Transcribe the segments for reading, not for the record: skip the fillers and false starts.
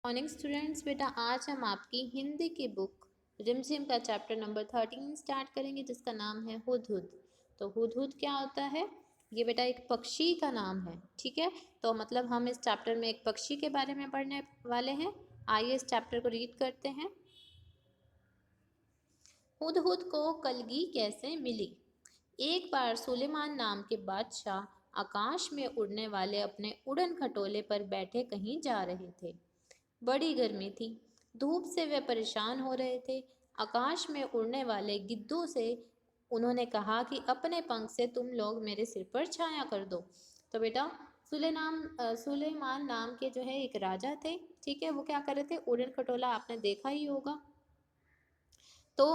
Morning students, बेटा आज हम आपकी हिंदी की बुक रिमझिम का चैप्टर नंबर 13 स्टार्ट करेंगे जिसका नाम है हुदहुद। तो हुदहुद क्या होता है? ये बेटा एक पक्षी का नाम है। ठीक है, तो मतलब हम इस चैप्टर में एक पक्षी के बारे में पढ़ने वाले हैं। आइए इस चैप्टर को रीड करते हैं। हुदहुद को कलगी कैसे मिली। एक बार सुलेमान नाम के बादशाह आकाश में उड़ने वाले अपने उड़न खटोले पर बैठे कहीं जा रहे थे। बड़ी गर्मी थी, धूप से वे परेशान हो रहे थे। आकाश में उड़ने वाले गिद्धों से उन्होंने कहा कि अपने पंख से तुम लोग मेरे सिर पर छाया कर दो। तो बेटा सुलेमान नाम के जो है एक राजा थे। ठीक है, वो क्या कर रहे थे, उड़न खटोला आपने देखा ही होगा। तो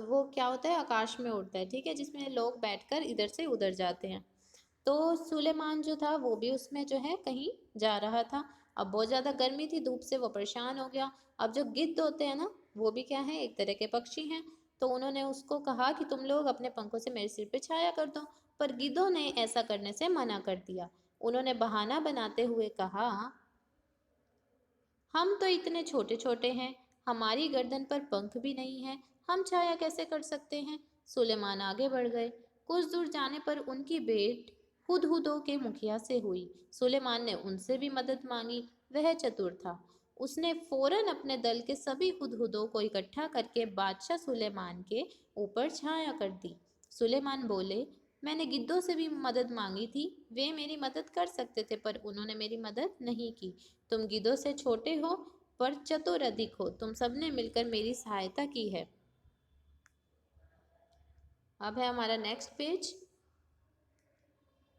वो क्या होता है, आकाश में उड़ता है। ठीक है, जिसमें लोग बैठकर इधर से उधर जाते हैं। तो सुलेमान जो था वो भी उसमें जो है कहीं जा रहा था। अब बहुत ज़्यादा गर्मी थी, धूप से वो परेशान हो गया। अब जो गिद्ध होते हैं ना, वो भी क्या है, एक तरह के पक्षी हैं। तो उन्होंने उसको कहा कि तुम लोग अपने पंखों से मेरे सिर पे छाया कर दो, पर गिद्धों ने ऐसा करने से मना कर दिया। उन्होंने बहाना बनाते हुए कहा, हम तो इतने छोटे छोटे हैं, हमारी गर्दन पर पंख भी नहीं है, हम छाया कैसे कर सकते हैं। सुलेमान आगे बढ़ गए। कुछ दूर जाने पर उनकी भेंट हुदहुदों के मुखिया से हुई। सुलेमान ने उनसे भी मदद मांगी। वह चतुर था, उसने फौरन अपने दल के सभी हुदहुदों को इकट्ठा करके बादशाह सुलेमान के ऊपर छाया कर दी। सुलेमान बोले, मैंने गिद्धों से भी मदद मांगी थी, वे मेरी मदद कर सकते थे पर उन्होंने मेरी मदद नहीं की। तुम गिद्धों से छोटे हो पर चतुर अधिक हो, तुम सबने मिलकर मेरी सहायता की है। अब है हमारा नेक्स्ट पेज।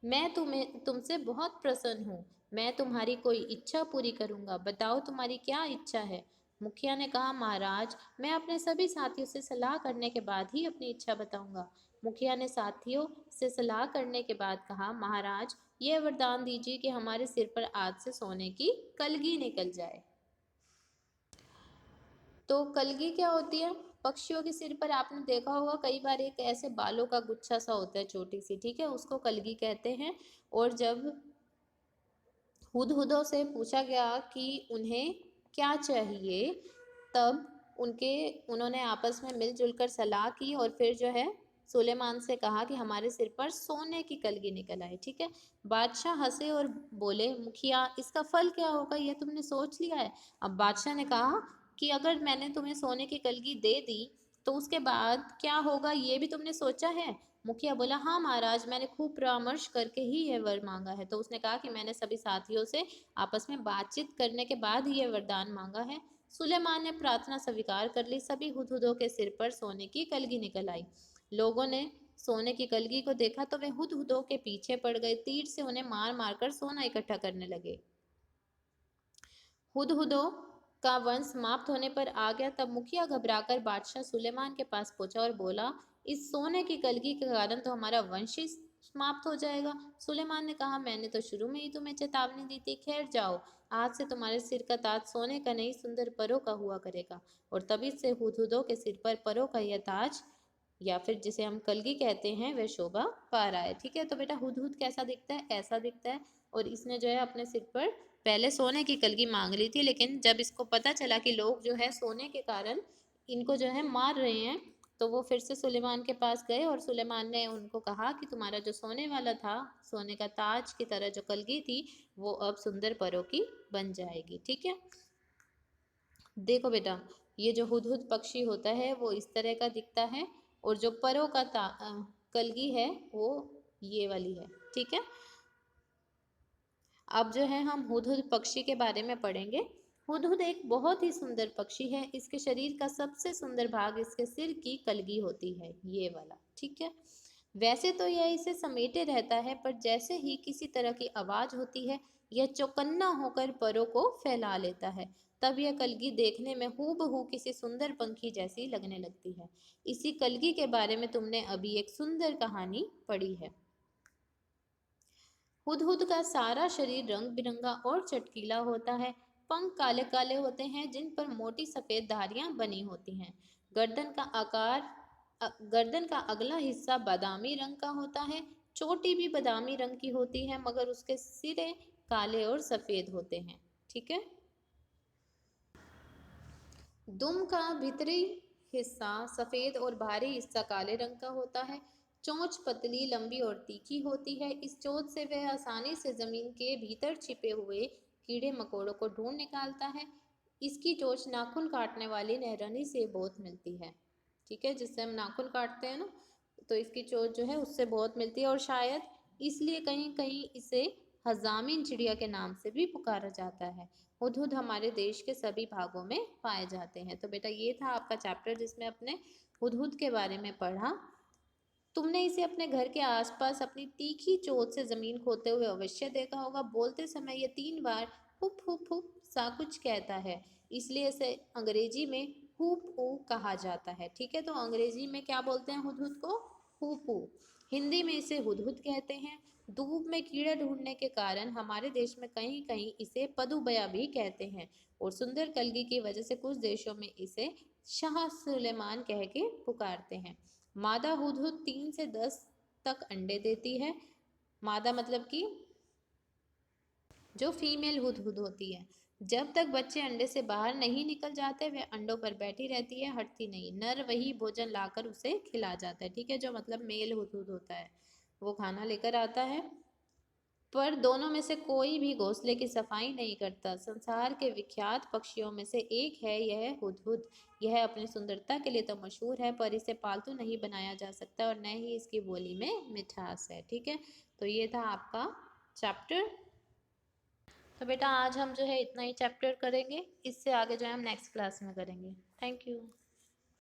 मैं तुमसे बहुत प्रसन्न हूँ, मैं तुम्हारी कोई इच्छा पूरी करूँगा, बताओ तुम्हारी क्या इच्छा है। मुखिया ने कहा, महाराज मैं अपने सभी साथियों से सलाह करने के बाद ही अपनी इच्छा बताऊंगा। मुखिया ने साथियों से सलाह करने के बाद कहा, महाराज यह वरदान दीजिए कि हमारे सिर पर आज से सोने की कलगी निकल जाए। तो कलगी क्या होती है? पक्षियों के सिर पर आपने देखा होगा कई बार एक ऐसे बालों का गुच्छा सा होता है छोटी सी, ठीक है, उसको कलगी कहते हैं। और जब हुदहुदों से पूछा गया कि उन्हें क्या चाहिए, तब उन्होंने आपस में मिलजुल कर सलाह की और फिर जो है सुलेमान से कहा कि हमारे सिर पर सोने की कलगी निकल आए। ठीक है, बादशाह हंसे और बोले, मुखिया इसका फल क्या होगा, यह तुमने सोच लिया है। अब बादशाह ने कहा कि अगर मैंने तुम्हें सोने की कलगी दे दी तो उसके बाद क्या होगा, ये भी तुमने सोचा है। मुखिया बोला, हाँ महाराज, मैंने खूब परामर्श करके ही यह वर मांगा है। तो उसने कहा कि मैंने सभी साथियों से आपस में बातचीत करने के बाद ही यह वरदान मांगा है। सुलेमान ने प्रार्थना स्वीकार कर ली। सभी हुदहुदों के सिर पर सोने की कलगी निकल आई। लोगों ने सोने की कलगी को देखा तो वे हुदहुदों के पीछे पड़ गए, तीर से उन्हें मार मार कर सोना इकट्ठा करने लगे। हुदहुदों का वंश समाप्त होने पर आ गया। तब मुखिया घबराकर बादशाह सुलेमान के पास पहुंचा और बोला, इस सोने की कलगी के कारण तो हमारा वंश ही समाप्त हो जाएगा। सुलेमान ने कहा, मैंने तो शुरू में ही तुम्हें चेतावनी दी थी। खैर जाओ, आज से तुम्हारे सिर का ताज सोने का नहीं सुंदर परों का हुआ करेगा। और तभी से हुदहुदों के सिर पर परों का यह ताज या फिर जिसे हम कलगी कहते हैं वह शोभा पा रहा है। ठीक है, तो बेटा हुदहुद कैसा दिखता है, ऐसा दिखता है। और इसने जो है अपने सिर पर पहले सोने की कलगी मांग ली थी, लेकिन जब इसको पता चला कि लोग जो है सोने के कारण इनको जो है मार रहे हैं, तो वो फिर से सुलेमान के पास गए और सुलेमान ने उनको कहा कि तुम्हारा जो सोने वाला था, सोने का ताज की तरह जो कलगी थी, वो अब सुंदर परों की बन जाएगी। ठीक है, देखो बेटा, ये जो हुदहुद पक्षी होता है वो इस तरह का दिखता है, और जो परों का कलगी है वो ये वाली है। ठीक है, अब जो है हम हुदहुद पक्षी के बारे में पढ़ेंगे। हुदहुद एक बहुत ही सुंदर पक्षी है। इसके शरीर का सबसे सुंदर भाग इसके सिर की कलगी होती है, ये वाला। ठीक है, वैसे तो यह इसे समेटे रहता है, पर जैसे ही किसी तरह की आवाज होती है यह चौकन्ना होकर परों को फैला लेता है। तब यह कलगी देखने में हूबहू किसी सुंदर पंखी जैसी लगने लगती है। इसी कलगी के बारे में तुमने अभी एक सुंदर कहानी पढ़ी है। हुदहुद का सारा शरीर रंग बिरंगा और चटकीला होता है। पंख काले काले होते हैं जिन पर मोटी सफेद धारियां बनी होती हैं। गर्दन का आकार गर्दन का अगला हिस्सा बादामी रंग का होता है। चोटी भी बादामी रंग की होती है, मगर उसके सिरे काले और सफेद होते हैं। ठीक है, दुम का भीतरी हिस्सा सफेद और बाहरी हिस्सा काले रंग का होता है। चोंच पतली, लंबी और तीखी होती है। इस चोंच से वह आसानी से जमीन के भीतर छिपे हुए कीड़े मकोड़ों को ढूंढ निकालता है। इसकी चोंच नाखून काटने वाली नहरनी से बहुत मिलती है। ठीक है, जिससे हम नाखून काटते हैं ना, तो इसकी चोंच जो है उससे बहुत मिलती है, और शायद इसलिए कहीं कहीं इसे हजामीन चिड़िया के नाम से भी पुकारा जाता है। हुदहुद हमारे देश के सभी भागों में पाए जाते हैं। तो बेटा ये था आपका चैप्टर जिसमें अपने हुदहुद के बारे में पढ़ा। तुमने इसे अपने घर के आसपास अपनी तीखी चोंच से जमीन खोदते हुए अवश्य देखा होगा। बोलते समय ये 3 बार हुप हुप हुप सा कुछ कहता है, इसलिए इसे अंग्रेजी में हुप ऊ कहा जाता है। ठीक है, तो अंग्रेजी में क्या बोलते हैं हुदहुद को? हुप ऊ। हिंदी में इसे हुदहुद कहते हैं। धूप में कीड़े ढूंढने के कारण हमारे देश में कहीं कहीं इसे पदुबया भी कहते हैं, और सुंदर कलगी की वजह से कुछ देशों में इसे शाह सुलेमान कह के पुकारते हैं। मादा हुदहुद 3 से 10 तक अंडे देती है। मादा मतलब कि जो फीमेल हुदहुद होती है। जब तक बच्चे अंडे से बाहर नहीं निकल जाते वह अंडों पर बैठी रहती है, हटती नहीं। नर वही भोजन लाकर उसे खिला जाता है। ठीक है, जो मतलब मेल हुदहुद होता है वो खाना लेकर आता है, पर दोनों में से कोई भी घोंसले की सफाई नहीं करता। संसार के विख्यात पक्षियों में से एक है यह हुदहुद। यह अपनी सुंदरता के लिए तो मशहूर है, पर इसे पालतू नहीं बनाया जा सकता और न ही इसकी बोली में मिठास है। ठीक है, तो ये था आपका चैप्टर। तो बेटा आज हम जो है इतना ही चैप्टर करेंगे, इससे आगे जो है हम नेक्स्ट क्लास में करेंगे। Thank you.